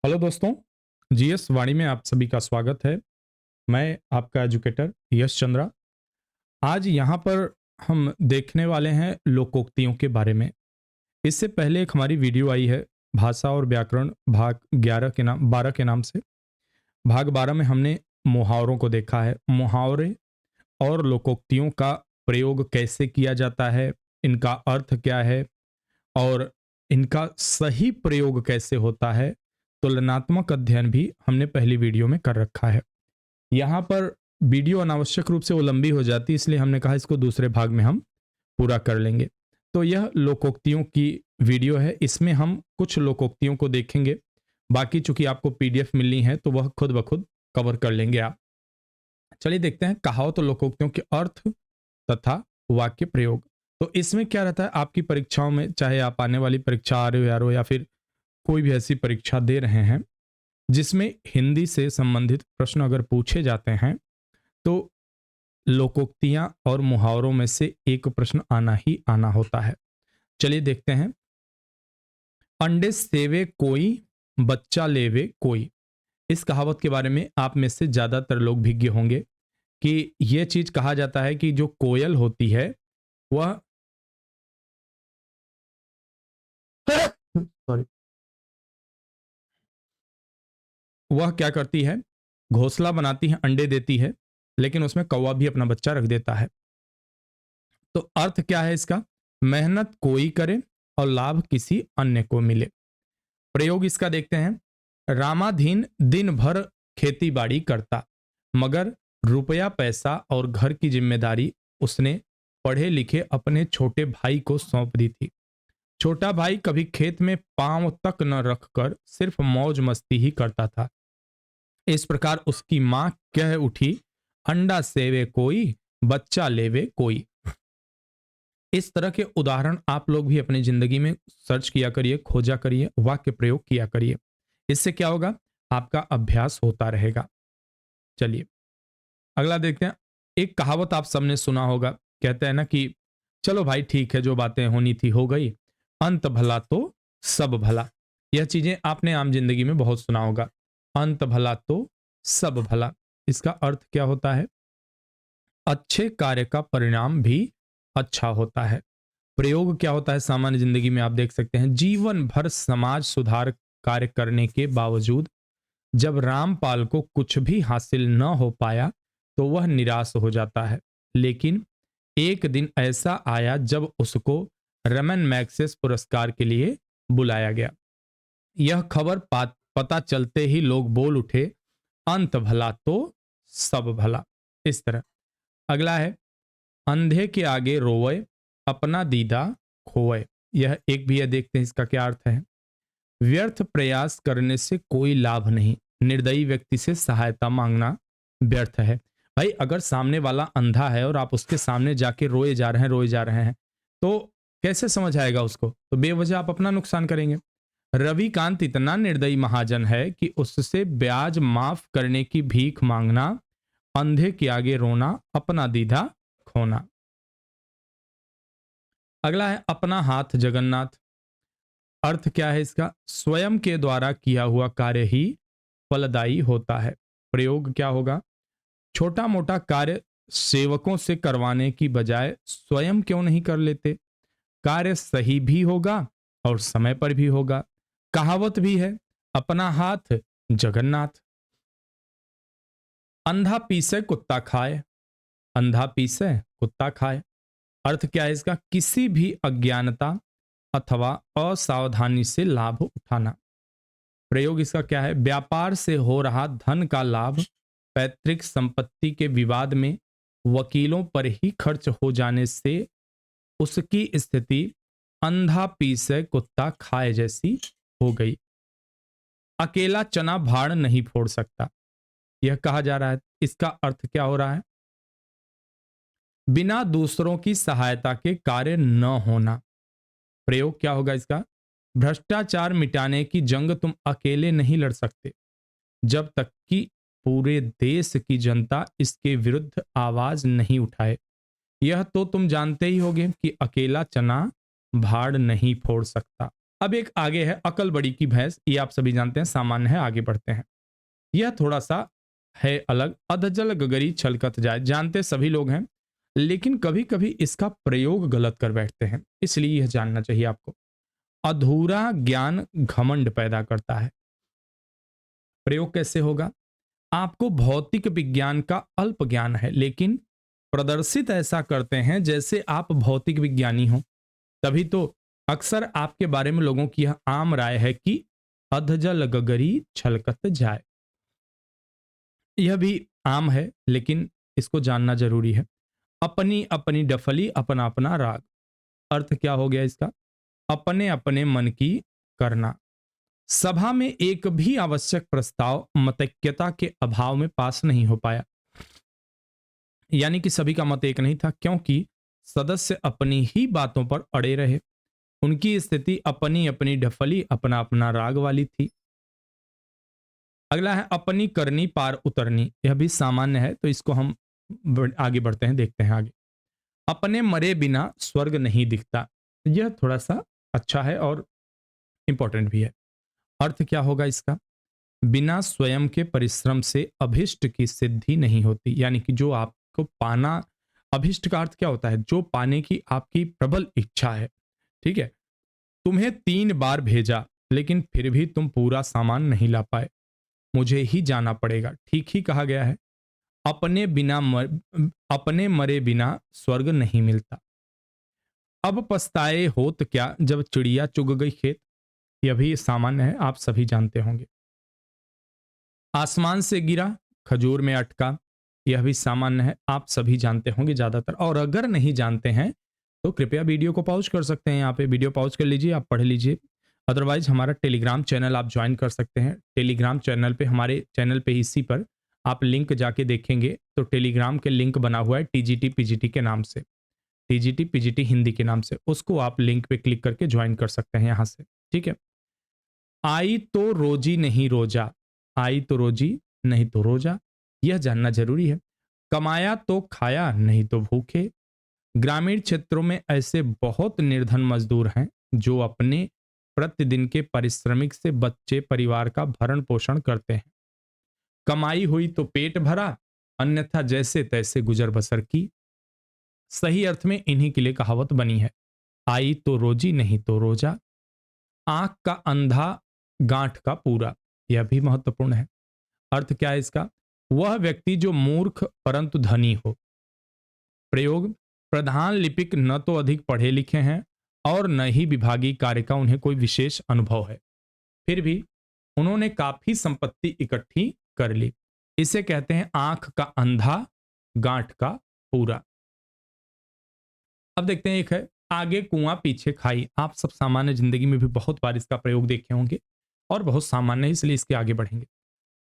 Hello दोस्तों, GS वाणी में आप सभी का स्वागत है। मैं आपका एजुकेटर यश चंद्रा। आज यहाँ पर हम देखने वाले हैं लोकोक्तियों के बारे में। इससे पहले एक हमारी वीडियो आई है भाषा और व्याकरण भाग 11 के नाम 12 के नाम से। भाग 12 में हमने मुहावरों को देखा है। मुहावरे और लोकोक्तियों का प्रयोग कैसे किया जाता है, इनका अर्थ क्या है और इनका सही प्रयोग कैसे होता है, तुलनात्मक अध्ययन भी हमने पहली वीडियो में कर रखा है। यहाँ पर वीडियो अनावश्यक रूप से वो लंबी हो जाती है, इसलिए हमने कहा इसको दूसरे भाग में हम पूरा कर लेंगे। तो यह लोकोक्तियों की वीडियो है, इसमें हम कुछ लोकोक्तियों को देखेंगे। बाकी चूंकि आपको पीडीएफ मिलनी है तो वह खुद ब खुद कवर कर लेंगे आप। चलिए देखते हैं कहावत और लोकोक्तियों के अर्थ तथा वाक्य प्रयोग। तो इसमें क्या रहता है, आपकी परीक्षाओं में, चाहे आप आने वाली परीक्षा आ रहे हो यारो या फिर कोई भी ऐसी परीक्षा दे रहे हैं जिसमें हिंदी से संबंधित प्रश्न अगर पूछे जाते हैं, तो लोकोक्तियां और मुहावरों में से एक प्रश्न आना ही आना होता है। चलिए देखते हैं। अंडे सेवे कोई, बच्चा लेवे कोई। इस कहावत के बारे में आप में से ज्यादातर लोग भिज्ञ होंगे कि यह चीज कहा जाता है कि जो कोयल होती है वह सॉरी, वह क्या करती है, घोंसला बनाती है, अंडे देती है, लेकिन उसमें कौवा भी अपना बच्चा रख देता है। तो अर्थ क्या है इसका, मेहनत कोई करे और लाभ किसी अन्य को मिले। प्रयोग इसका देखते हैं। रामाधीन दिन भर खेती बाड़ी करता, मगर रुपया पैसा और घर की जिम्मेदारी उसने पढ़े लिखे अपने छोटे भाई को सौंप दी थी। छोटा भाई कभी खेत में पांव तक न रखकर सिर्फ मौज मस्ती ही करता था। इस प्रकार उसकी मां कह उठी, अंडा सेवे कोई, बच्चा लेवे कोई। इस तरह के उदाहरण आप लोग भी अपनी जिंदगी में सर्च किया करिए, खोजा करिए, वाक्य प्रयोग किया करिए। इससे क्या होगा, आपका अभ्यास होता रहेगा। चलिए अगला देखते हैं। एक कहावत आप सबने सुना होगा, कहते हैं ना कि चलो भाई ठीक है, जो बातें होनी थी हो गई, अंत भला तो सब भला। यह चीजें आपने आम जिंदगी में बहुत सुना होगा, अंत भला तो सब भला। इसका अर्थ क्या होता है, अच्छे कार्य का परिणाम भी अच्छा होता है। प्रयोग क्या होता है, सामान्य जिंदगी में आप देख सकते हैं, जीवन भर समाज सुधार कार्य करने के बावजूद जब रामपाल को कुछ भी हासिल न हो पाया तो वह निराश हो जाता है। लेकिन एक दिन ऐसा आया जब उसको रमन मैग्सेस पुरस्कार के लिए बुलाया गया। यह खबर पता चलते ही लोग बोल उठे, अंत भला तो सब भला। इस तरह अगला है, अंधे के आगे रोए, अपना दीदा खोए। यह एक भी है, देखते हैं इसका क्या अर्थ है। व्यर्थ प्रयास करने से कोई लाभ नहीं, निर्दयी व्यक्ति से सहायता मांगना व्यर्थ है। भाई अगर सामने वाला अंधा है और आप उसके सामने जाके रोए जा रहे हैं तो कैसे समझ आएगा उसको, तो बेवजह आप अपना नुकसान करेंगे। रविकांत इतना निर्दयी महाजन है कि उससे ब्याज माफ करने की भीख मांगना, अंधे के आगे रोना, अपना दीदा खोना। अगला है, अपना हाथ जगन्नाथ। अर्थ क्या है इसका, स्वयं के द्वारा किया हुआ कार्य ही फलदायी होता है। प्रयोग क्या होगा, छोटा मोटा कार्य सेवकों से करवाने की बजाय स्वयं क्यों नहीं कर लेते, कार्य सही भी होगा और समय पर भी होगा। कहावत भी है, अपना हाथ जगन्नाथ। अंधा पीसे कुत्ता खाए, अंधा पीसे कुत्ता खाए। अर्थ क्या है इसका, किसी भी अज्ञानता अथवा असावधानी से लाभ उठाना। प्रयोग इसका क्या है, व्यापार से हो रहा धन का लाभ पैतृक संपत्ति के विवाद में वकीलों पर ही खर्च हो जाने से उसकी स्थिति अंधा पीसे कुत्ता खाए जैसी हो गई। अकेला चना भाड़ नहीं फोड़ सकता, यह कहा जा रहा है। इसका अर्थ क्या हो रहा है, बिना दूसरों की सहायता के कार्य न होना। प्रयोग क्या होगा इसका, भ्रष्टाचार मिटाने की जंग तुम अकेले नहीं लड़ सकते जब तक कि पूरे देश की जनता इसके विरुद्ध आवाज नहीं उठाए। यह तो तुम जानते ही होगे कि अकेला चना भाड़ नहीं फोड़ सकता। अब एक आगे है अकल बड़ी की भैंस, ये आप सभी जानते हैं, सामान्य है, आगे बढ़ते हैं। यह थोड़ा सा है अलग। अधजल गगरी छलकत जाए, जानते सभी लोग हैं, लेकिन कभी कभी इसका प्रयोग गलत कर बैठते हैं, इसलिए यह जानना चाहिए आपको। अधूरा ज्ञान घमंड पैदा करता है। प्रयोग कैसे होगा? आपको भौतिक विज्ञान का अल्प ज्ञान है, लेकिन प्रदर्शित ऐसा करते हैं जैसे आप भौतिक विज्ञानी हो। तभी तो अक्सर आपके बारे में लोगों की यह आम राय है कि अधजल गगरी छलकत जाए। यह भी आम है, लेकिन इसको जानना जरूरी है। अपनी अपनी डफली, अपना अपना राग। अर्थ क्या हो गया इसका? अपने अपने मन की करना। सभा में एक भी आवश्यक प्रस्ताव मतैक्यता के अभाव में पास नहीं हो पाया। यानी कि सभी का मत एक नहीं था, क्योंकि सदस्य अपनी ही बातों पर अड़े रहे। उनकी स्थिति अपनी अपनी डफली, अपना अपना राग वाली थी। अगला है अपनी करनी पार उतरनी। यह भी सामान्य है, तो इसको हम आगे बढ़ते हैं, देखते हैं आगे। अपने मरे बिना स्वर्ग नहीं दिखता। यह थोड़ा सा अच्छा है और इंपॉर्टेंट भी है। अर्थ क्या होगा इसका? बिना स्वयं के परिश्रम से अभिष्ट की सिद्धि नहीं होती। यानी कि जो आपको पाना, अभिष्ट का अर्थ क्या होता है? जो पाने की आपकी प्रबल इच्छा है, ठीक है। तुम्हें 3 बार भेजा, लेकिन फिर भी तुम पूरा सामान नहीं ला पाए, मुझे ही जाना पड़ेगा। ठीक ही कहा गया है। अपने मरे बिना स्वर्ग नहीं मिलता। अब पछताए होत क्या, जब चिड़िया चुग गई खेत। यह भी सामान्य है, आप सभी जानते होंगे। आसमान से गिरा, खजूर में अटका। यह भी सामान्य है, आप सभी जानते होंगे ज्यादातर। और अगर नहीं जानते हैं तो कृपया वीडियो को पॉज कर सकते हैं, यहाँ पे वीडियो पॉज कर लीजिए, आप पढ़ लीजिए। अदरवाइज हमारा टेलीग्राम चैनल आप ज्वाइन कर सकते हैं। टेलीग्राम चैनल पे, हमारे चैनल पे इसी पर आप लिंक जाके देखेंगे तो टेलीग्राम के लिंक बना हुआ है टीजीटी पीजीटी के नाम से, टीजीटी पीजीटी हिंदी के नाम से। उसको आप लिंक पे क्लिक करके ज्वाइन कर सकते हैं यहाँ से, ठीक है। आई तो रोजी नहीं रोजा, आई तो रोजी नहीं तो रोजा, यह जानना जरूरी है। कमाया तो खाया, नहीं तो भूखे। ग्रामीण क्षेत्रों में ऐसे बहुत निर्धन मजदूर हैं जो अपने प्रतिदिन के परिश्रमिक से बच्चे परिवार का भरण पोषण करते हैं। कमाई हुई तो पेट भरा, अन्यथा जैसे तैसे गुजर बसर की। सही अर्थ में इन्हीं के लिए कहावत बनी है, आई तो रोजी नहीं तो रोजा। आंख का अंधा, गांठ का पूरा। यह भी महत्वपूर्ण है। अर्थ क्या है इसका? वह व्यक्ति जो मूर्ख परंतु धनी हो। प्रयोग, प्रधान लिपिक न तो अधिक पढ़े लिखे हैं और न ही विभागीय कार्य का उन्हें कोई विशेष अनुभव है, फिर भी उन्होंने काफी संपत्ति इकट्ठी कर ली। इसे कहते हैं आंख का अंधा, गांठ का पूरा। अब देखते हैं, एक है आगे कुआं पीछे खाई। आप सब सामान्य जिंदगी में भी बहुत बार इसका प्रयोग देखे होंगे और बहुत सामान्य है, इसलिए इसके आगे बढ़ेंगे।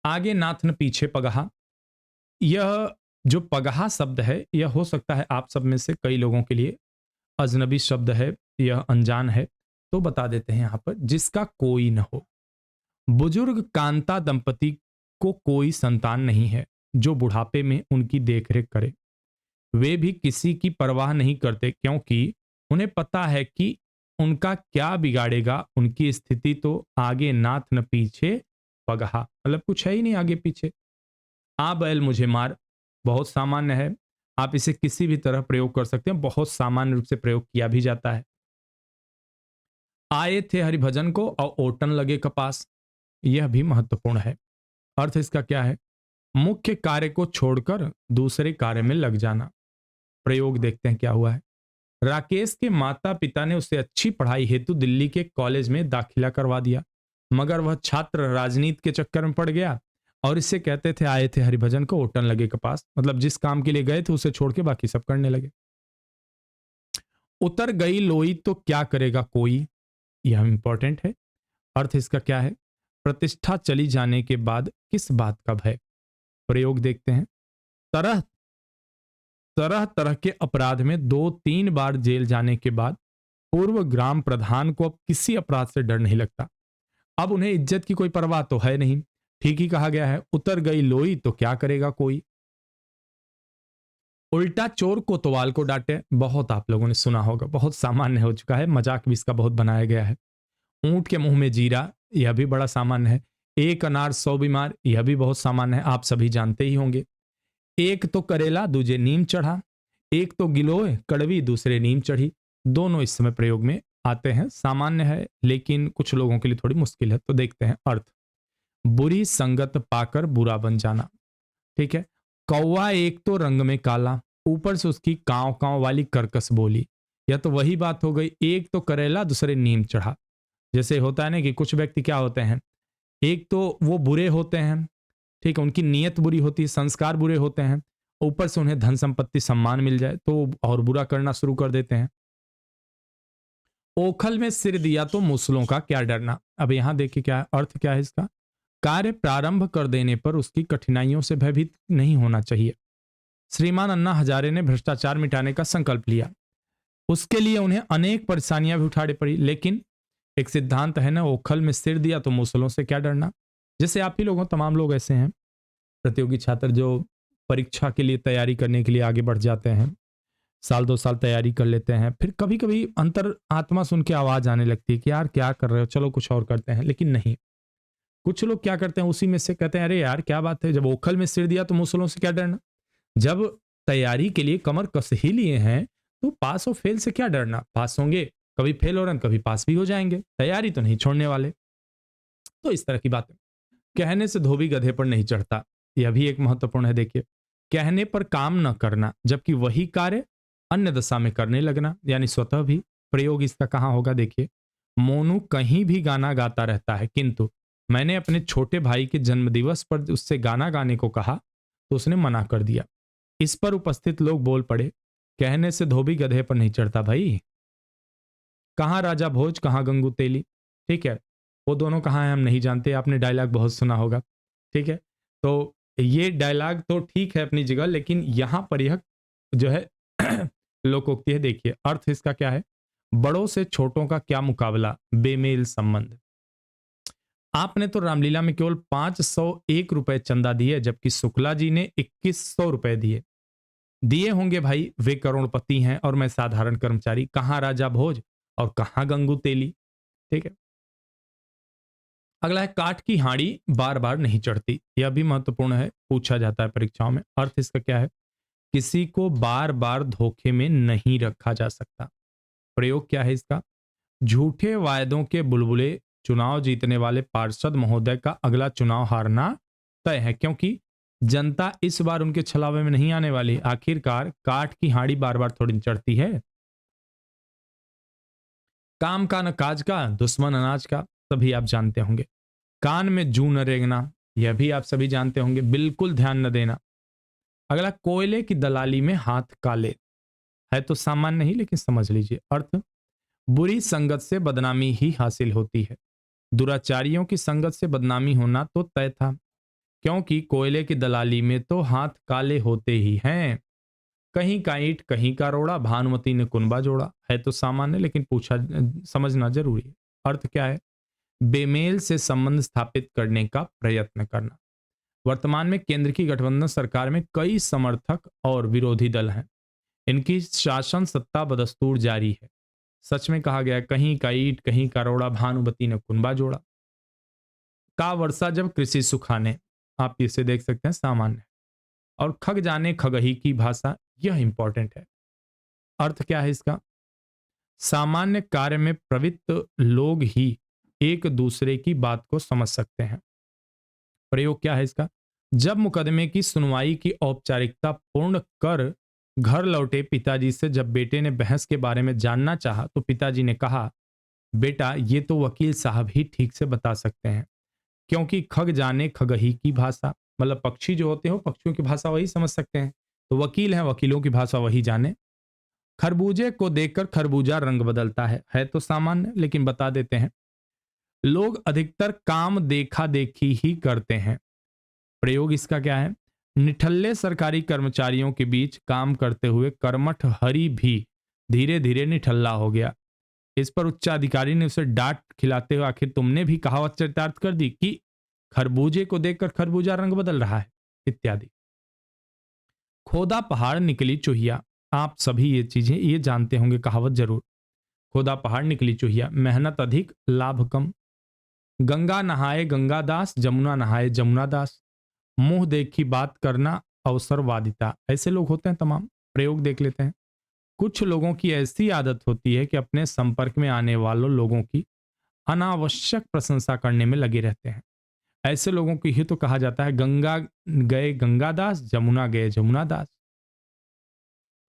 आगे नाथ न पीछे पगहा। यह जो पगहा शब्द है, यह हो सकता है आप सब में से कई लोगों के लिए अजनबी शब्द है, यह अनजान है, तो बता देते हैं यहां पर। जिसका कोई न हो। बुजुर्ग कांता दंपति को कोई संतान नहीं है जो बुढ़ापे में उनकी देखरेख करे। वे भी किसी की परवाह नहीं करते, क्योंकि उन्हें पता है कि उनका क्या बिगाड़ेगा। उनकी स्थिति तो आगे नाथ न पीछे पगहा, मतलब कुछ है ही नहीं आगे पीछे। आ बैल मुझे मार, बहुत सामान्य है, आप इसे किसी भी तरह प्रयोग कर सकते हैं, बहुत सामान्य रूप से प्रयोग किया भी जाता है। आए थे हरिभजन को और ओटन लगे कपास। यह भी महत्वपूर्ण है। अर्थ इसका क्या है? मुख्य कार्य को छोड़कर दूसरे कार्य में लग जाना। प्रयोग देखते हैं क्या हुआ है। राकेश के माता पिता ने उसे अच्छी पढ़ाई हेतु दिल्ली के कॉलेज में दाखिला करवा दिया, मगर वह छात्र राजनीति के चक्कर में पड़ गया और इससे कहते थे आए थे हरिभजन को ओटन लगे कपास, मतलब जिस काम के लिए गए थे उसे छोड़ के बाकी सब करने लगे। उतर गई लोई तो क्या करेगा कोई। यह इंपॉर्टेंट है। अर्थ इसका क्या है? प्रतिष्ठा चली जाने के बाद किस बात का भय। प्रयोग देखते हैं। तरह तरह तरह के अपराध में 2-3 बार जेल जाने के बाद पूर्व ग्राम प्रधान को अब किसी अपराध से डर नहीं लगता। अब उन्हें इज्जत की कोई परवाह तो है नहीं। ठीक ही कहा गया है, उतर गई लोई तो क्या करेगा कोई। उल्टा चोर कोतवाल को डांटे, बहुत आप लोगों ने सुना होगा, बहुत सामान्य हो चुका है, मजाक भी इसका बहुत बनाया गया है। ऊंट के मुंह में जीरा, यह भी बड़ा सामान्य है। एक अनार 100 बीमार, यह भी बहुत सामान्य है, आप सभी जानते ही होंगे। एक तो करेला दूजे नीम चढ़ा, एक तो गिलोय कड़वी दूसरे नीम चढ़ी। दोनों इस समय प्रयोग में आते हैं, सामान्य है लेकिन कुछ लोगों के लिए थोड़ी मुश्किल है। तो देखते हैं अर्थ। बुरी संगत पाकर बुरा बन जाना, ठीक है। कौवा एक तो रंग में काला, ऊपर से उसकी कांव कांव वाली कर्कश बोली। यह तो वही बात हो गई, एक तो करेला दूसरे नीम चढ़ा। जैसे होता है ना कि कुछ व्यक्ति क्या होते हैं, एक तो वो बुरे होते हैं, ठीक है, उनकी नीयत बुरी होती है, संस्कार बुरे होते हैं, ऊपर से उन्हें धन संपत्ति सम्मान मिल जाए तो और बुरा करना शुरू कर देते हैं। ओखल में सिर दिया तो मूसलों का क्या डरना। अब यहां देखिए क्या है, अर्थ क्या है इसका। कार्य प्रारंभ कर देने पर उसकी कठिनाइयों से भयभीत नहीं होना चाहिए। श्रीमान अन्ना हजारे ने भ्रष्टाचार मिटाने का संकल्प लिया, उसके लिए उन्हें अनेक परेशानियां भी उठानी पड़ी, लेकिन एक सिद्धांत है ना, ओखल में सिर दिया तो मूसलों से क्या डरना। जैसे आप ही लोगों, तमाम लोग ऐसे हैं प्रतियोगी छात्र जो परीक्षा के लिए तैयारी करने के लिए आगे बढ़ जाते हैं, साल 2 साल तैयारी कर लेते हैं, फिर कभी कभी अंतर आत्मा सुन के आवाज आने लगती है कि यार क्या कर रहे हो, चलो कुछ और करते हैं। लेकिन नहीं, कुछ लोग क्या करते हैं, उसी में से कहते हैं अरे यार क्या बात है, जब ओखल में सिर दिया तो मूसलों से क्या डरना। जब तैयारी के लिए कमर कस ही लिए हैं तो पास और फेल से क्या डरना। पास होंगे, कभी फेल हो रहे हैं, कभी पास भी हो जाएंगे, तैयारी तो नहीं छोड़ने वाले। तो इस तरह की बात है। कहने से धोबी गधे पर नहीं चढ़ता, यह भी एक महत्वपूर्ण है। देखिए, कहने पर काम न करना जबकि वही कार्य अन्य दशा में करने लगना, यानी स्वतः भी। प्रयोग इसका कहां होगा, देखिए। मोनू कहीं भी गाना गाता रहता है, किंतु मैंने अपने छोटे भाई के जन्मदिवस पर उससे गाना गाने को कहा तो उसने मना कर दिया। इस पर उपस्थित लोग बोल पड़े, कहने से धोबी गधे पर नहीं चढ़ता भाई। कहाँ राजा भोज, कहाँ गंगू तेली, ठीक है। वो दोनों कहाँ हैं हम नहीं जानते, आपने डायलॉग बहुत सुना होगा, ठीक है। तो ये डायलॉग तो ठीक है अपनी जगह, लेकिन यहां पर यह जो है लोकोक्ति है। देखिए अर्थ इसका क्या है। बड़ों से छोटों का क्या मुकाबला, बेमेल संबंध। आपने तो रामलीला में केवल 501 रुपए चंदा दिए, जबकि शुक्ला जी ने 2100 रुपए दिए। दिए होंगे भाई, वे करोड़पति हैं और मैं साधारण कर्मचारी। कहां राजा भोज और कहां गंगू तेली, ठीक है। अगला है, काठ की हांडी बार बार नहीं चढ़ती। यह भी महत्वपूर्ण है, पूछा जाता है परीक्षाओं में। अर्थ इसका क्या है, किसी को बार बार धोखे में नहीं रखा जा सकता। प्रयोग क्या है इसका, झूठे वायदों के बुलबुले चुनाव जीतने वाले पार्षद महोदय का अगला चुनाव हारना तय है, क्योंकि जनता इस बार उनके छलावे में नहीं आने वाली। आखिरकार काठ की हांडी बार बार थोड़ी चढ़ती है। काम का न काज का, दुश्मन अनाज का, सभी आप जानते होंगे। कान में जू न रेंगना, यह भी आप सभी जानते होंगे, बिल्कुल ध्यान न देना। अगला, कोयले की दलाली में हाथ काले, है तो सामान्य नहीं लेकिन समझ लीजिए। अर्थ, बुरी संगत से बदनामी ही हासिल होती है। दुराचारियों की संगत से बदनामी होना तो तय था, क्योंकि कोयले की दलाली में तो हाथ काले होते ही हैं। कहीं का ईंट कहीं का रोड़ा, भानुमति ने कुनबा जोड़ा, है तो सामान्य लेकिन पूछा समझना जरूरी है। अर्थ क्या है, बेमेल से संबंध स्थापित करने का प्रयत्न करना। वर्तमान में केंद्र की गठबंधन सरकार में कई समर्थक और विरोधी दल हैं। इनकी शासन सत्ता बदस्तूर जारी है। सच में कहा गया, कहीं का ईंट कहीं का रोड़ा, भानुमति ने कुनबा जोड़ा। का वर्षा जब कृषि सुखाने, आप इसे देख सकते हैं, सामान्य। और खग जाने खगही की भाषा, यह इंपॉर्टेंट है। अर्थ क्या है इसका, सामान्य कार्य में प्रवृत्त लोग ही एक दूसरे की बात को समझ सकते हैं। प्रयोग क्या है इसका, जब मुकदमे की सुनवाई की औपचारिकता पूर्ण कर घर लौटे पिताजी से जब बेटे ने बहस के बारे में जानना चाहा तो पिताजी ने कहा, बेटा ये तो वकील साहब ही ठीक से बता सकते हैं, क्योंकि खग जाने खगही की भाषा, मतलब पक्षी जो होते हो पक्षियों की भाषा वही समझ सकते हैं, तो वकील हैं, वकीलों की भाषा वही जाने। खरबूजे को देखकर खरबूजा रंग बदलता है तो सामान्य लेकिन बता देते हैं। लोग अधिकतर काम देखा देखी ही करते हैं। प्रयोग इसका क्या है, निठल्ले सरकारी कर्मचारियों के बीच काम करते हुए कर्मठ हरि भी धीरे धीरे निठल्ला हो गया। इस पर उच्चाधिकारी ने उसे डांट खिलाते हुए, आखिर तुमने भी कहावत चरितार्थ कर दी कि खरबूजे को देखकर खरबूजा रंग बदल रहा है, इत्यादि। खोदा पहाड़ निकली चूहिया, आप सभी ये चीजें ये जानते होंगे, कहावत जरूर। खोदा पहाड़ निकली चूहिया, मेहनत अधिक लाभ कम। गंगा नहाए गंगादास, जमुना नहाए जमुनादास, मुंह देखी बात करना अवसरवादिता। ऐसे लोग होते हैं तमाम। प्रयोग देख लेते हैं। कुछ लोगों की ऐसी आदत होती है कि अपने संपर्क में आने वालों लोगों की अनावश्यक प्रशंसा करने में लगे रहते हैं। ऐसे लोगों की ही तो कहा जाता है गंगा गए गंगादास, जमुना गए जमुनादास।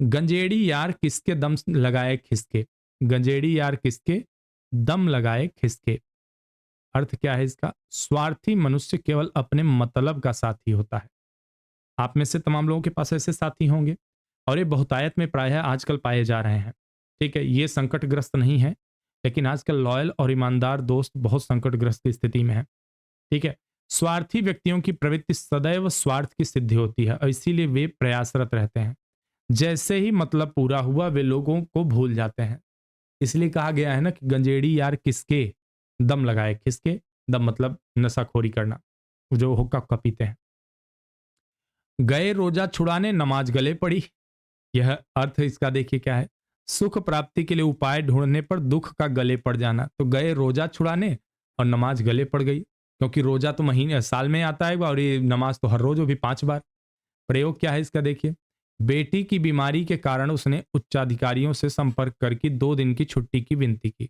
गंजेड़ी यार किसके दम लगाए खिसके, गंजेड़ी यार किसके दम लगाए खिसके। अर्थ क्या है इसका? स्वार्थी मनुष्य केवल अपने मतलब का साथी होता है। आप में से तमाम लोगों के पास ऐसे साथी होंगे और ये बहुतायत में प्रायः आजकल पाए जा रहे हैं। ठीक है, ये संकटग्रस्त नहीं है, लेकिन आजकल लॉयल और ईमानदार दोस्त बहुत संकटग्रस्त स्थिति में है। ठीक है, स्वार्थी व्यक्तियों की प्रवृत्ति सदैव स्वार्थ की सिद्धि होती है और इसीलिए वे प्रयासरत रहते हैं। जैसे ही मतलब पूरा हुआ वे लोगों को भूल जाते हैं। इसलिए कहा गया है ना कि गंजेड़ी यार किसके दम लगाए खिसके। दम मतलब नशाखोरी करना, जो हुक्का हुक्का पीते हैं। गए रोजा छुड़ाने नमाज गले पड़ी। यह अर्थ इसका देखिए क्या है? सुख प्राप्ति के लिए उपाय ढूंढने पर दुख का गले पड़ जाना। तो गए रोजा छुड़ाने और नमाज गले पड़ गई, क्योंकि रोजा तो महीने साल में आता है और ये नमाज तो हर रोज, वो भी 5 बार। प्रयोग क्या है इसका देखिए। बेटी की बीमारी के कारण उसने उच्चाधिकारियों से संपर्क करके 2 दिन की छुट्टी की विनती की।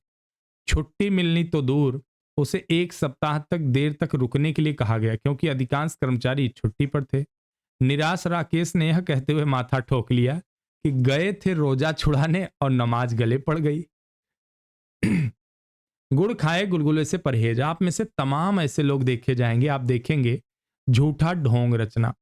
छुट्टी मिलनी तो दूर, उसे 1 सप्ताह तक देर तक रुकने के लिए कहा गया, क्योंकि अधिकांश कर्मचारी छुट्टी पर थे। निराश राकेश ने यह कहते हुए माथा ठोक लिया कि गए थे रोजा छुड़ाने और नमाज गले पड़ गई। गुड़ खाए गुलगुले से परहेज। आप में से तमाम ऐसे लोग देखे जाएंगे, आप देखेंगे झूठा ढोंग रचना।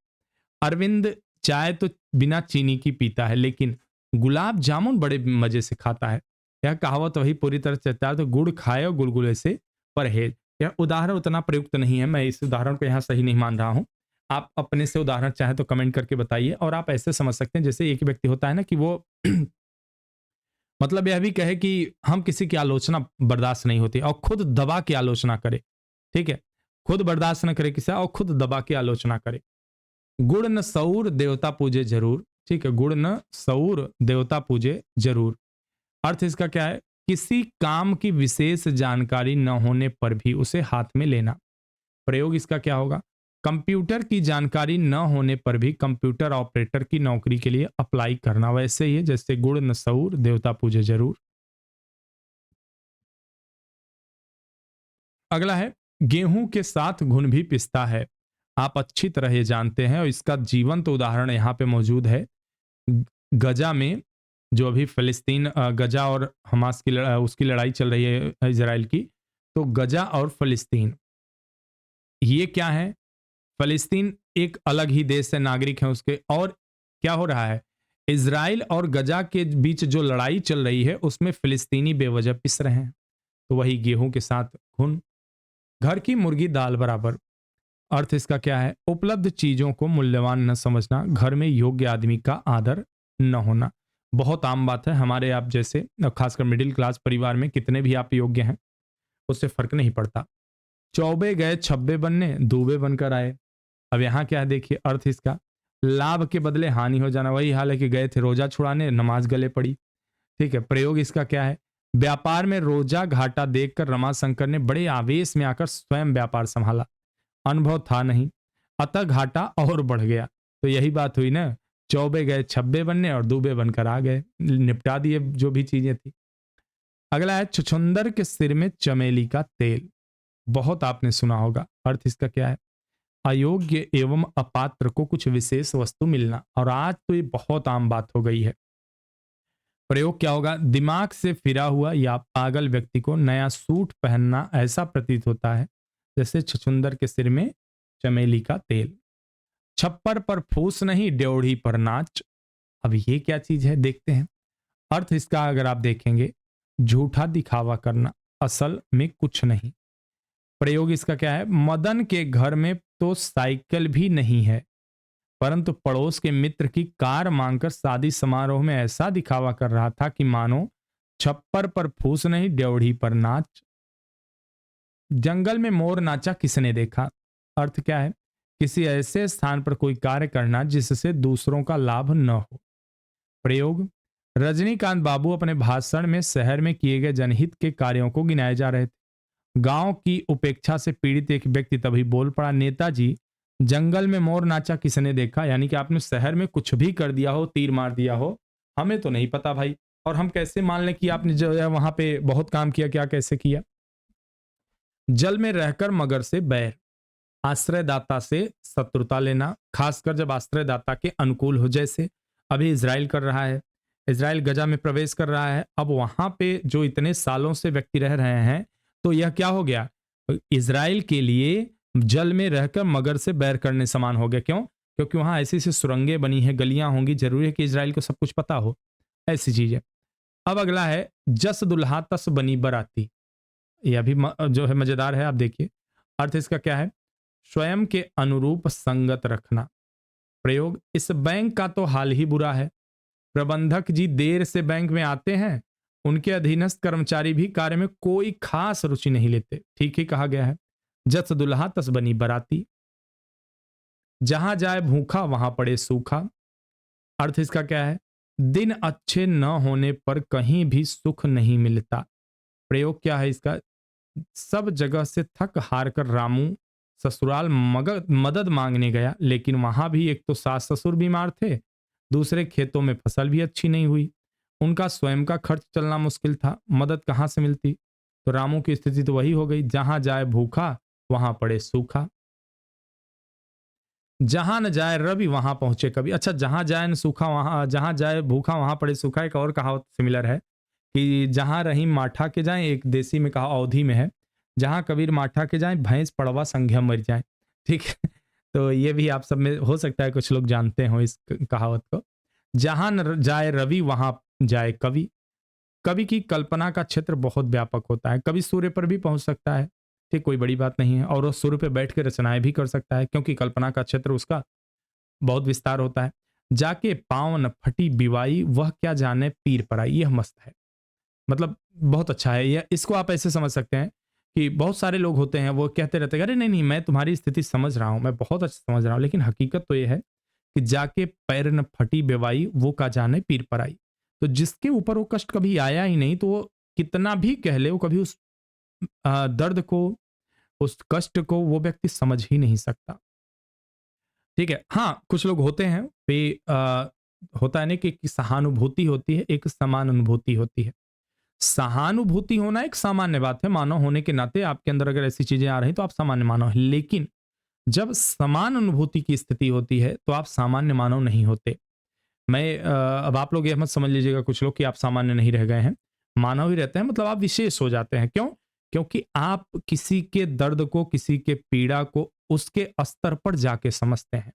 अरविंद चाय तो बिना चीनी की पीता है, लेकिन गुलाब जामुन बड़े मजे से खाता है। यह कहावत वही पूरी तरह चलता है। तो गुड़ खाए और गुलगुले से परहेज। यह उदाहरण उतना प्रयुक्त नहीं है, मैं इस उदाहरण को यहाँ सही नहीं मान रहा हूं। आप अपने से उदाहरण चाहे तो कमेंट करके बताइए। और आप ऐसे समझ सकते हैं जैसे एक व्यक्ति होता है ना कि वो मतलब यह भी कहे कि हम किसी की आलोचना बर्दाश्त नहीं होती और खुद दबा के आलोचना करे। ठीक है, खुद बर्दाश्त न करे किसी और खुद दबा के आलोचना करे। गुड़ न सऊर देवता पूजे जरूर। ठीक है, गुड़ न सऊर देवता पूजे जरूर। अर्थ इसका क्या है? किसी काम की विशेष जानकारी न होने पर भी उसे हाथ में लेना। प्रयोग इसका क्या होगा? कंप्यूटर की जानकारी न होने पर भी कंप्यूटर ऑपरेटर की नौकरी के लिए अप्लाई करना। वैसे ही है जैसे गुड़ न सऊर देवता पूजे जरूर। अगला है गेहूं के साथ घुन भी पिसता है। आप अच्छी तरह ये जानते हैं और इसका जीवंत उदाहरण यहां पे मौजूद है। गजा में, जो अभी फिलिस्तीन गजा और हमास की उसकी लड़ाई चल रही है इजराइल की। तो गजा और फिलिस्तीन ये क्या है? फिलिस्तीन एक अलग ही देश से नागरिक हैं उसके। और क्या हो रहा है? इजराइल और गजा के बीच जो लड़ाई चल रही है उसमें फिलिस्तीनी बेवजह पिस रहे हैं। तो वही गेहूं के साथ घुन। घर की मुर्गी दाल बराबर। अर्थ इसका क्या है? उपलब्ध चीजों को मूल्यवान न समझना, घर में योग्य आदमी का आदर न होना। बहुत आम बात है हमारे आप जैसे, खासकर मिडिल क्लास परिवार में कितने भी आप योग्य हैं उससे फर्क नहीं पड़ता। चौबे गए छब्बे बनने, दूबे बनकर आए। अब यहां क्या है देखिए अर्थ इसका, लाभ के बदले हानि हो जाना। वही हाल है कि गए थे रोजा छुड़ाने, नमाज गले पड़ी। ठीक है, प्रयोग इसका क्या है? व्यापार में रोजा घाटा देखकर रमाशंकर ने बड़े आवेश में आकर स्वयं व्यापार संभाला। अनुभव था नहीं, अतः घाटा और बढ़ गया। तो यही बात हुई ना, चौबे गए छब्बे बनने और दूबे बनकर आ गए, निपटा दिए जो भी चीजें थी। अगला है छुछुंदर के सिर में चमेली का तेल। बहुत आपने सुना होगा। अर्थ इसका क्या है? अयोग्य एवं अपात्र को कुछ विशेष वस्तु मिलना। और आज तो ये बहुत आम बात हो गई है। प्रयोग क्या होगा? दिमाग से फिरा हुआ या पागल व्यक्ति को नया सूट पहनना ऐसा प्रतीत होता है जैसे छछुंदर के सिर में चमेली का तेल। छप्पर पर फूस नहीं, ड्योढ़ी पर नाच। अब ये क्या चीज है देखते हैं। अर्थ इसका अगर आप देखेंगे, झूठा दिखावा करना, असल में कुछ नहीं। प्रयोग इसका क्या है? मदन के घर में तो साइकिल भी नहीं है, परंतु पड़ोस के मित्र की कार मांगकर शादी समारोह में ऐसा दिखावा कर रहा था कि मानो छप्पर पर फूस नहीं, ड्योढ़ी पर नाच। जंगल में मोर नाचा किसने देखा? अर्थ क्या है? किसी ऐसे स्थान पर कोई कार्य करना जिससे दूसरों का लाभ न हो। प्रयोग रजनीकांत बाबू अपने भाषण में शहर में किए गए जनहित के कार्यों को गिनाए जा रहे थे। गांव की उपेक्षा से पीड़ित एक व्यक्ति तभी बोल पड़ा, नेताजी, जंगल में मोर नाचा किसने देखा? यानी कि आपने शहर में कुछ भी कर दिया हो, तीर मार दिया हो, हमें तो नहीं पता भाई। और हम कैसे मान लें कि आपने जो है वहां पे बहुत काम किया? क्या कैसे किया? जल में रहकर मगर से बैर, आश्रयदाता से शत्रुता लेना, खासकर जब आश्रयदाता के अनुकूल हो, जैसे अभी इजराइल कर रहा है। इजराइल गजा में प्रवेश कर रहा है। अब वहां पे जो इतने सालों से व्यक्ति रह रहे हैं, तो यह क्या हो गया? इजराइल के लिए जल में रहकर मगर से बैर करने समान हो गया। क्यों? क्योंकि वहां ऐसी ऐसी सुरंगें बनी हैं, गलियां होंगी, जरूरी है कि इजराइल को सब कुछ पता हो, ऐसी चीज है। अब अगला है, जस दुल्हा तस बनी बराती। यह भी जो है मजेदार है, आप देखिए। अर्थ इसका क्या है? स्वयं के अनुरूप संगत रखना। प्रयोग, इस बैंक का तो हाल ही बुरा है। प्रबंधक जी देर से बैंक में आते हैं, उनके अधीनस्थ कर्मचारी भी कार्य में कोई खास रुचि नहीं लेते। ठीक ही कहा गया है। जस दुल्हा तस बनी बराती। जहां जाए भूखा वहां पड़े सूखा। अर्थ इसका क्या है? दिन अच्छे न होने पर कहीं भी सुख नहीं मिलता। प्रयोग क्या है इसका? सब जगह से थक हार कर रामू ससुराल मदद मांगने गया, लेकिन वहां भी एक तो सास ससुर बीमार थे, दूसरे खेतों में फसल भी अच्छी नहीं हुई, उनका स्वयं का खर्च चलना मुश्किल था, मदद कहां से मिलती? तो रामू की स्थिति तो वही हो गई, जहां जाए भूखा वहां पड़े सूखा। जहां न जाए रवि वहां पहुंचे कवि। अच्छा, जहां जाए न सूखा वहां, जहां जाए भूखा वहां पड़े सूखा, एक और कहावत सिमिलर है कि जहां रहीम माठा के जाएं, एक देसी में कहा अवधि में है, जहां कबीर माठा के जाएं भैंस पड़वा संघिया मर जाए। ठीक है। तो ये भी आप सब में हो सकता है कुछ लोग जानते हो इस कहावत को। जहां न जाए रवि वहां जाए कवि। कवि की कल्पना का क्षेत्र बहुत व्यापक होता है, कवि सूर्य पर भी पहुंच सकता है, ठीक, कोई बड़ी बात नहीं है, और वो सूर्य पर बैठ के रचनाएं भी कर सकता है, क्योंकि कल्पना का क्षेत्र उसका बहुत विस्तार होता है। जाके पाँव न फटी बिवाई, वह क्या जाने पीर पर आई। यह मस्त है, मतलब बहुत अच्छा है। या इसको आप ऐसे समझ सकते हैं कि बहुत सारे लोग होते हैं, वो कहते रहते हैं अरे नहीं नहीं, मैं तुम्हारी स्थिति समझ रहा हूं, मैं बहुत अच्छा समझ रहा हूं, लेकिन हकीकत तो ये है कि जाके पैर न फटी बेवाई, वो का जाने पीर पर आई। तो जिसके ऊपर वो कष्ट कभी आया ही नहीं, तो वो कितना भी कह ले, वो कभी उस दर्द को, उस कष्ट को वो व्यक्ति समझ ही नहीं सकता। ठीक है। हाँ, कुछ लोग होते हैं वे होता है ना कि सहानुभूति होती है, एक समान अनुभूति होती है। सहानुभूति होना एक सामान्य बात है, मानव होने के नाते आपके अंदर अगर ऐसी चीजें आ रही तो आप सामान्य मानव हैं। लेकिन जब समान अनुभूति की स्थिति होती है तो आप सामान्य मानव नहीं होते। मैं अब आप लोग ये मत समझ लीजिएगा कुछ लोग कि आप सामान्य नहीं रह गए हैं, मानव ही रहते हैं, मतलब आप विशेष हो जाते हैं। क्यों? क्योंकि आप किसी के दर्द को, किसी के पीड़ा को उसके स्तर पर जाके समझते हैं।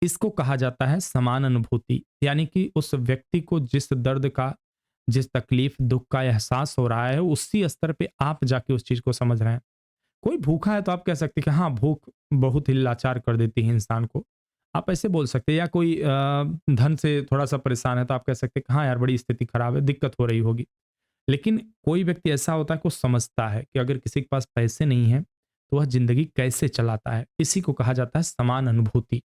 इसको कहा जाता है समान अनुभूति। यानी कि उस व्यक्ति को जिस दर्द का, जिस तकलीफ दुख का एहसास हो रहा है, उसी स्तर पे आप जाके उस चीज को समझ रहे हैं। कोई भूखा है तो आप कह सकते हैं कि हाँ, भूख बहुत ही लाचार कर देती है इंसान को, आप ऐसे बोल सकते हैं। या कोई धन से थोड़ा सा परेशान है तो आप कह सकते हैं कि हाँ यार, बड़ी स्थिति खराब है, दिक्कत हो रही होगी। लेकिन कोई व्यक्ति ऐसा होता है, को समझता है कि अगर किसी के पास पैसे नहीं है तो वह जिंदगी कैसे चलाता है। इसी को कहा जाता है समान अनुभूति।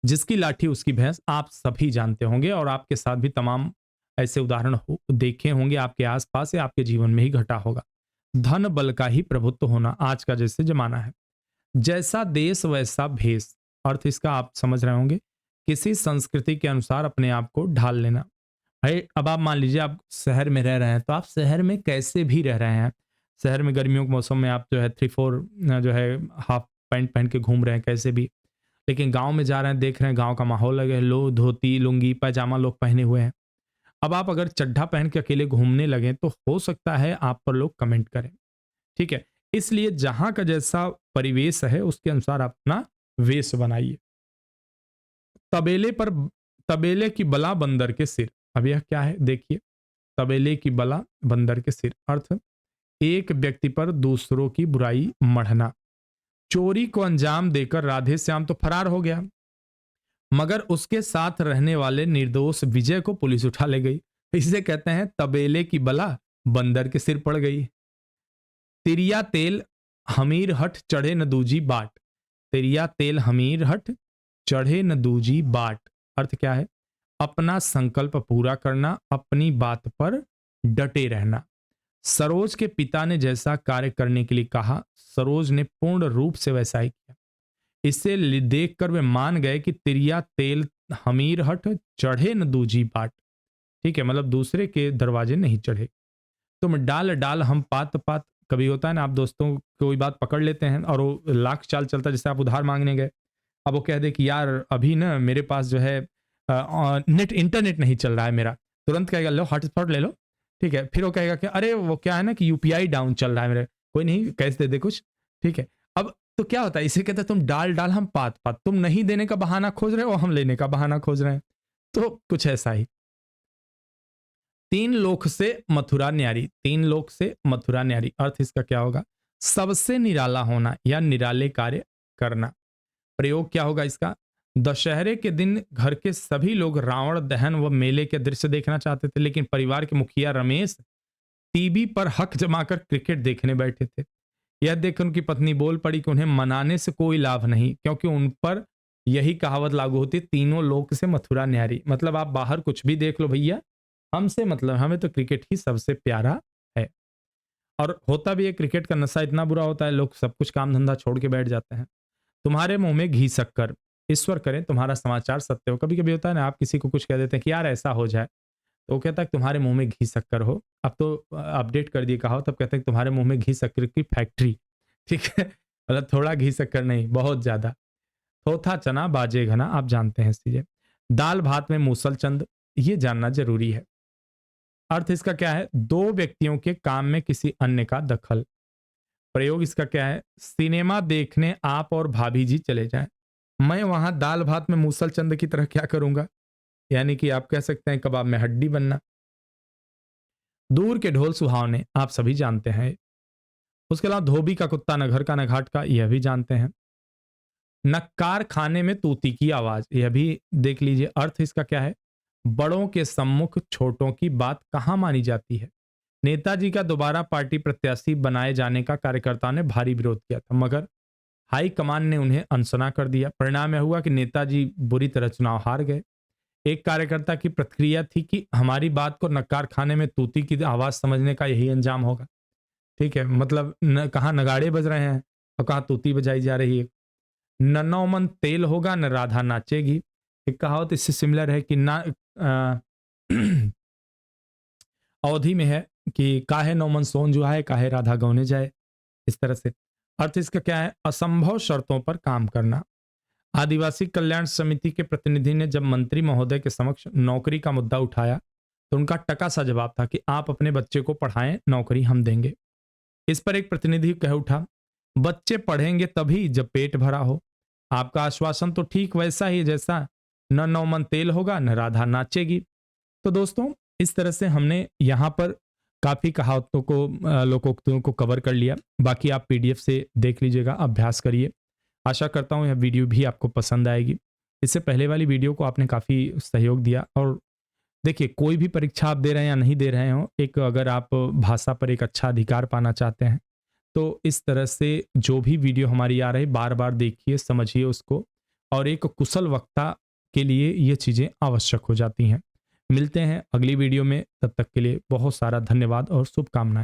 जिसकी लाठी उसकी भैंस, आप सभी जानते होंगे, और आपके साथ भी तमाम ऐसे उदाहरण देखे होंगे, आपके आसपास या आपके जीवन में ही घटा होगा। धन बल का ही प्रभुत्व होना आज का जैसे जमाना है। जैसा देश वैसा भेष। अर्थ इसका आप समझ रहे होंगे, किसी संस्कृति के अनुसार अपने आप को ढाल लेना। भाई अब आप मान लीजिए आप शहर में रह रहे हैं, तो आप शहर में कैसे भी रह रहे हैं। शहर में गर्मियों के मौसम में आप जो है 3-4 जो है हाफ पैंट पहन के घूम रहे हैं कैसे भी। लेकिन गाँव में जा रहे हैं, देख रहे हैं गाँव का माहौल लगे, लो धोती लुंगी पैजामा लोग पहने हुए हैं। अब आप अगर चड्ढा पहन के अकेले घूमने लगे तो हो सकता है आप पर लोग कमेंट करें। ठीक है। इसलिए जहां का जैसा परिवेश है उसके अनुसार आप अपना वेश बनाइए। तबेले पर, तबेले की बला बंदर के सिर। अब यह क्या है देखिए, तबेले की बला बंदर के सिर। अर्थ, एक व्यक्ति पर दूसरों की बुराई मढ़ना। चोरी को अंजाम देकर राधे श्याम तो फरार हो गया, मगर उसके साथ रहने वाले निर्दोष विजय को पुलिस उठा ले गई। इसे कहते हैं तबेले की बला बंदर के सिर पड़ गई। तिरिया तेल हमीर हट चढ़े न दूजी बाट। तिरिया तेल हमीर हट चढ़े न दूजी बाट। अर्थ क्या है? अपना संकल्प पूरा करना, अपनी बात पर डटे रहना। सरोज के पिता ने जैसा कार्य करने के लिए कहा, सरोज ने पूर्ण रूप से वैसा ही किया। इसे देखकर वे मान गए कि तिरिया तेल हमीर हट, चढ़े न दूजी बाट। ठीक है, मतलब दूसरे के दरवाजे नहीं चढ़े। तुम डाल डाल हम पात पात। कभी होता है ना, आप दोस्तों कोई बात पकड़ लेते हैं और वो लाख चाल चलता है, जैसे आप उधार मांगने गए, अब वो कह दे कि यार अभी ना मेरे पास जो है नेट इंटरनेट नहीं चल रहा है मेरा, तुरंत कहेगा लो हॉटस्पॉट ले लो। ठीक है, फिर वो कहेगा कि अरे वो क्या है ना कि यूपीआई डाउन चल रहा है मेरे, कोई नहीं कैश दे दे कुछ। ठीक है, अब तो क्या होता है, इसे कहते हैं तुम डाल डाल हम पात पात। तुम नहीं देने का बहाना खोज रहे हो, हम लेने का बहाना खोज रहे हैं। तो कुछ ऐसा ही। तीन लोक से मथुरा न्यारी, तीन लोक से मथुरा न्यारी, अर्थ इसका क्या होगा, सबसे निराला होना या निराले कार्य करना। प्रयोग क्या होगा इसका, दशहरे के दिन घर के सभी लोग रावण दहन व मेले के दृश्य देखना चाहते थे, लेकिन परिवार के मुखिया रमेश टीवी पर हक जमाकर क्रिकेट देखने बैठे थे। यह देखकर उनकी पत्नी बोल पड़ी कि उन्हें मनाने से कोई लाभ नहीं, क्योंकि उन पर यही कहावत लागू होती है, तीनों लोक से मथुरा न्यारी। मतलब आप बाहर कुछ भी देख लो भैया, हमसे मतलब, हमें तो क्रिकेट ही सबसे प्यारा है। और होता भी है, क्रिकेट का नशा इतना बुरा होता है, लोग सब कुछ काम धंधा छोड़ के बैठ जाते हैं। तुम्हारे मुंह में घी शक्कर, ईश्वर करे तुम्हारा समाचार सत्य हो। कभी कभी होता है ना, आप किसी को कुछ कह देते हैं कि यार ऐसा हो जाए, तो वो कहता है कि तुम्हारे मुंह में घी शक्कर हो। अब तो अपडेट कर दिए कहा हो, तब कहते हैं कि तुम्हारे मुंह में घी शक्कर की फैक्ट्री। ठीक है, मतलब थोड़ा घी शक्कर नहीं, बहुत ज्यादा। थोथा चना बाजे घना, आप जानते हैं इस चीजें। दाल भात में मूसल चंद, ये जानना जरूरी है। अर्थ इसका क्या है, दो व्यक्तियों के काम में किसी अन्य का दखल। प्रयोग इसका क्या है, सिनेमा देखने आप और भाभी जी चले जाएं, मैं वहां दाल भात में मूसल चंद की तरह क्या करूंगा। यानी कि आप कह सकते हैं कबाब में हड्डी बनना। दूर के ढोल सुहावने, आप सभी जानते हैं। उसके अलावा धोबी का कुत्ता न घर का न घाट का, यह भी जानते हैं। नक्कार खाने में तूती की आवाज, यह भी देख लीजिए। अर्थ इसका क्या है, बड़ों के सम्मुख छोटों की बात कहां मानी जाती है। नेताजी का दोबारा पार्टी प्रत्याशी बनाए जाने का कार्यकर्ताओं ने भारी विरोध किया था, मगर हाईकमान ने उन्हें अनसुना कर दिया। परिणाम यह हुआ कि नेताजी बुरी तरह चुनाव हार गए। एक कार्यकर्ता की प्रतिक्रिया थी कि हमारी बात को नक्कार खाने में तूती की आवाज समझने का यही अंजाम होगा। ठीक है, मतलब कहाँ नगाड़े बज रहे हैं और कहाँ तूती बजाई जा रही है। न नौ मन तेल होगा न राधा नाचेगी। एक कहावत इससे सिमिलर है कि ना अवधि में है कि काहे नौ मन सोन जो है, काहे राधा गौने जाए, इस तरह से। अर्थ इसका क्या है, असंभव शर्तों पर काम करना। आदिवासी कल्याण समिति के प्रतिनिधि ने जब मंत्री महोदय के समक्ष नौकरी का मुद्दा उठाया, तो उनका टका सा जवाब था कि आप अपने बच्चे को पढ़ाएं, नौकरी हम देंगे। इस पर एक प्रतिनिधि कह उठा, बच्चे पढ़ेंगे तभी जब पेट भरा हो। आपका आश्वासन तो ठीक वैसा ही जैसा न नौ मन तेल होगा न राधा नाचेगी। तो दोस्तों, इस तरह से हमने यहाँ पर काफी कहावतों को, लोकोक्तियों को कवर कर लिया। बाकी आप पीडीएफ से देख लीजिएगा, अभ्यास करिए। आशा करता हूँ यह वीडियो भी आपको पसंद आएगी। इससे पहले वाली वीडियो को आपने काफी सहयोग दिया। और देखिए, कोई भी परीक्षा आप दे रहे हैं या नहीं दे रहे हो, एक अगर आप भाषा पर एक अच्छा अधिकार पाना चाहते हैं, तो इस तरह से जो भी वीडियो हमारी आ रही, बार बार देखिए, समझिए उसको, और एक कुशल वक्ता के लिए ये चीज़ें आवश्यक हो जाती हैं। मिलते हैं अगली वीडियो में, तब तक के लिए बहुत सारा धन्यवाद और शुभकामनाएं।